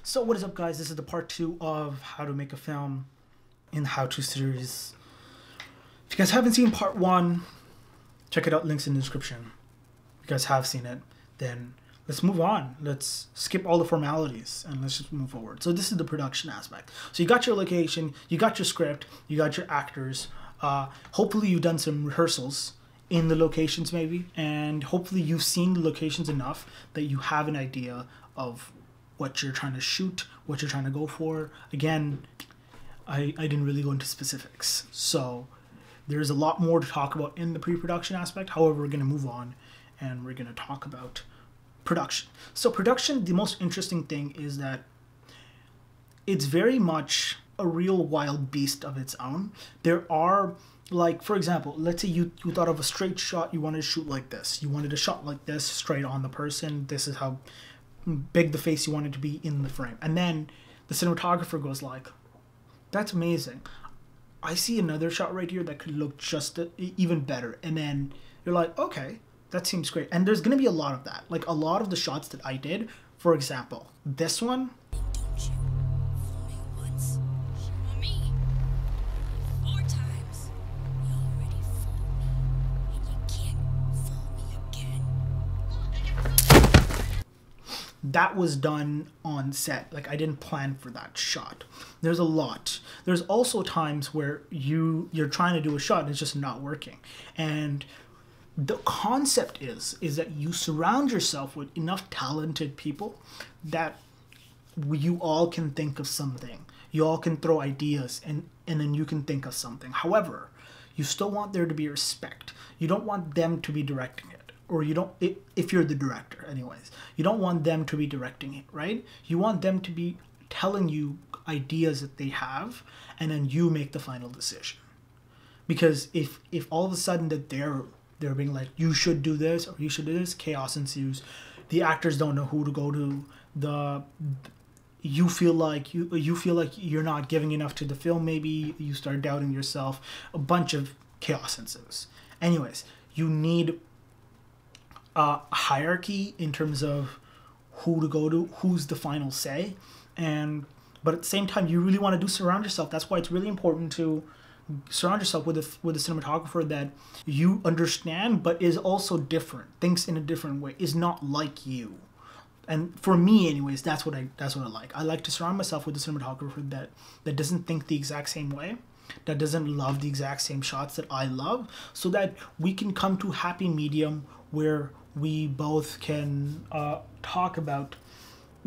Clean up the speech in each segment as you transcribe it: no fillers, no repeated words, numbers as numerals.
So what is up, guys? This is the part 2 of how to make a film in the how-to series. If you guys haven't seen part 1, check it out, links in the description. If you guys have seen it, then let's move on. Let's skip all the formalities and let's just move forward. So this is the production aspect. So you got your location, you got your script, you got your actors. Hopefully you've done some rehearsals in the locations maybe, and hopefully you've seen the locations enough that you have an idea of what you're trying to shoot, what you're trying to go for. Again, I didn't really go into specifics, so there's a lot more to talk about in the pre-production aspect. However, we're going to move on and we're going to talk about production. So production, the most interesting thing is that it's very much a real wild beast of its own. There are, like, for example, let's say you thought of a straight shot, you wanted to shoot like this. You wanted a shot like this, straight on the person. This is how big the face you want it to be in the frame. And then the cinematographer goes like, that's amazing. I see another shot right here that could look just even better. And then you're like, okay, that seems great. And there's going to be a lot of that. Like a lot of the shots that I did, for example, this one, that was done on set. Like I didn't plan for that shot. There's a lot. There's also times where you're trying to do a shot and it's just not working. And the concept is that you surround yourself with enough talented people that you all can think of something. You all can throw ideas and then you can think of something. However, you still want there to be respect. You don't want them to be directing it. Or you don't, if you're the director anyways, you don't want them to be directing it, right? You want them to be telling you ideas that they have, and then you make the final decision. Because if all of a sudden that they're being like, you should do this or you should do this, chaos ensues. The actors don't know who to go to. You feel like you're not giving enough to the film. Maybe you start doubting yourself. A bunch of chaos ensues. Anyways, you need a hierarchy in terms of who to go to, who's the final say, but at the same time you really want to surround yourself. That's why it's really important to surround yourself with a cinematographer that you understand but is also different, thinks in a different way, is not like you. And for me anyways, that's what I like. I like to surround myself with a cinematographer that doesn't think the exact same way, that doesn't love the exact same shots that I love, so that we can come to a happy medium where we both can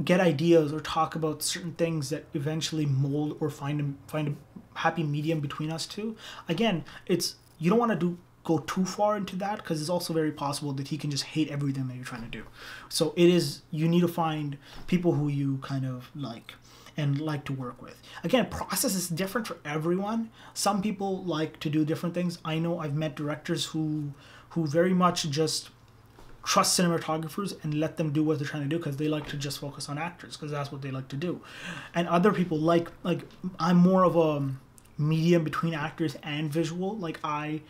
get ideas or talk about certain things that eventually mold or find a happy medium between us two. Again, you don't want to go too far into that, because it's also very possible that he can just hate everything that you're trying to do. So you need to find people who you kind of like and like to work with. Again, process is different for everyone. Some people like to do different things. I know I've met directors who very much just trust cinematographers and let them do what they're trying to do, because they like to just focus on actors, because that's what they like to do. And other people like I'm more of a medium between actors and visual. Like by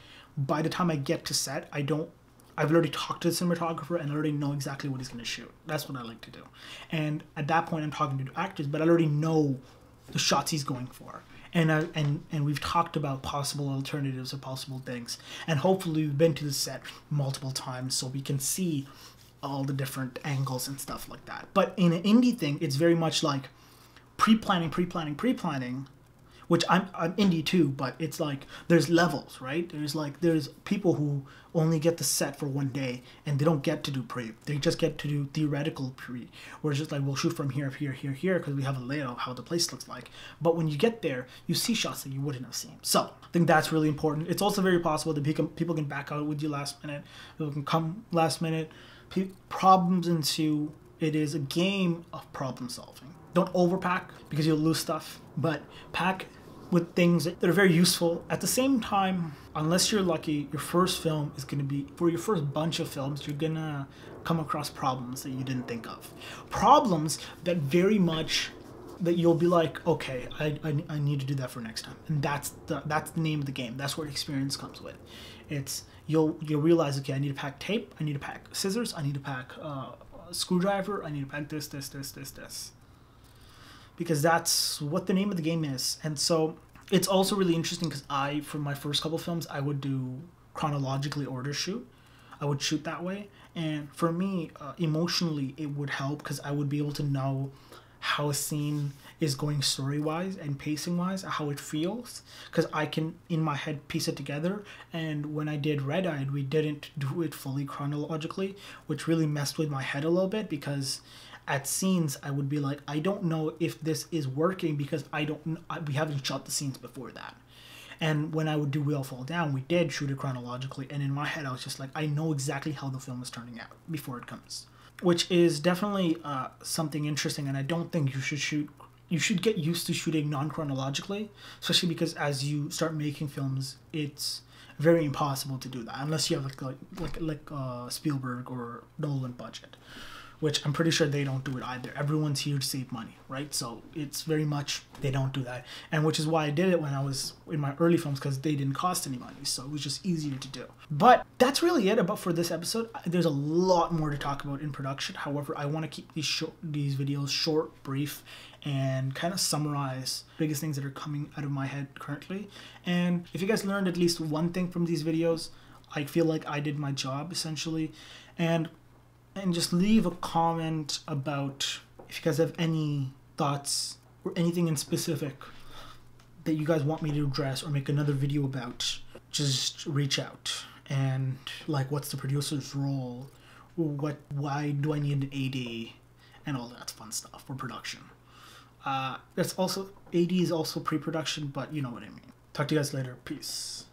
the time I get to set, I've already talked to the cinematographer and I already know exactly what he's going to shoot. That's what I like to do. And at that point I'm talking to actors, but I already know the shots he's going for. And we've talked about possible alternatives or possible things. And hopefully we've been to the set multiple times so we can see all the different angles and stuff like that. But in an indie thing, it's very much like pre-planning, which I'm indie too, but it's like there's levels, right? There's people who only get the set for one day and they don't get to do pre. They just get to do theoretical pre, where it's just like, we'll shoot from here, here, because we have a layout of how the place looks like. But when you get there, you see shots that you wouldn't have seen. So I think that's really important. It's also very possible that people can back out with you last minute. People can come last minute. Problems ensue. It is a game of problem solving. Don't overpack because you'll lose stuff, but pack with things that are very useful. At the same time, unless you're lucky, your first film is going to be, for your first bunch of films, you're going to come across problems that you didn't think of. Problems that very much, that you'll be like, okay, I need to do that for next time. And that's the name of the game. That's where experience comes with. It's, you'll realize, okay, I need to pack tape, I need to pack scissors, I need to pack a screwdriver, I need to pack this. Because that's what the name of the game is. And so it's also really interesting because for my first couple films, I would do chronologically order shoot. I would shoot that way. And for me, emotionally, it would help because I would be able to know how a scene is going story-wise and pacing-wise, how it feels, because I can, in my head, piece it together. And when I did Red Eyed, we didn't do it fully chronologically, which really messed with my head a little bit, because at scenes, I would be like, I don't know if this is working because we haven't shot the scenes before that. And when I would do We All Fall Down, we did shoot it chronologically. And in my head, I was just like, I know exactly how the film is turning out before it comes. Which is definitely something interesting. And I don't think you should get used to shooting non-chronologically. Especially because as you start making films, it's very impossible to do that. Unless you have like Spielberg or Nolan budget. Which I'm pretty sure they don't do it either. Everyone's here to save money, right? So it's very much, they don't do that. And which is why I did it when I was in my early films, because they didn't cost any money. So it was just easier to do. But that's really it about for this episode. There's a lot more to talk about in production. However, I want to keep these videos short, brief, and kind of summarize the biggest things that are coming out of my head currently. And if you guys learned at least one thing from these videos, I feel like I did my job essentially. And just leave a comment about if you guys have any thoughts or anything in specific that you guys want me to address or make another video about. Just reach out. And like, what's the producer's role? Why do I need an AD? And all that fun stuff for production. That's also, AD is also pre-production, but you know what I mean. Talk to you guys later. Peace.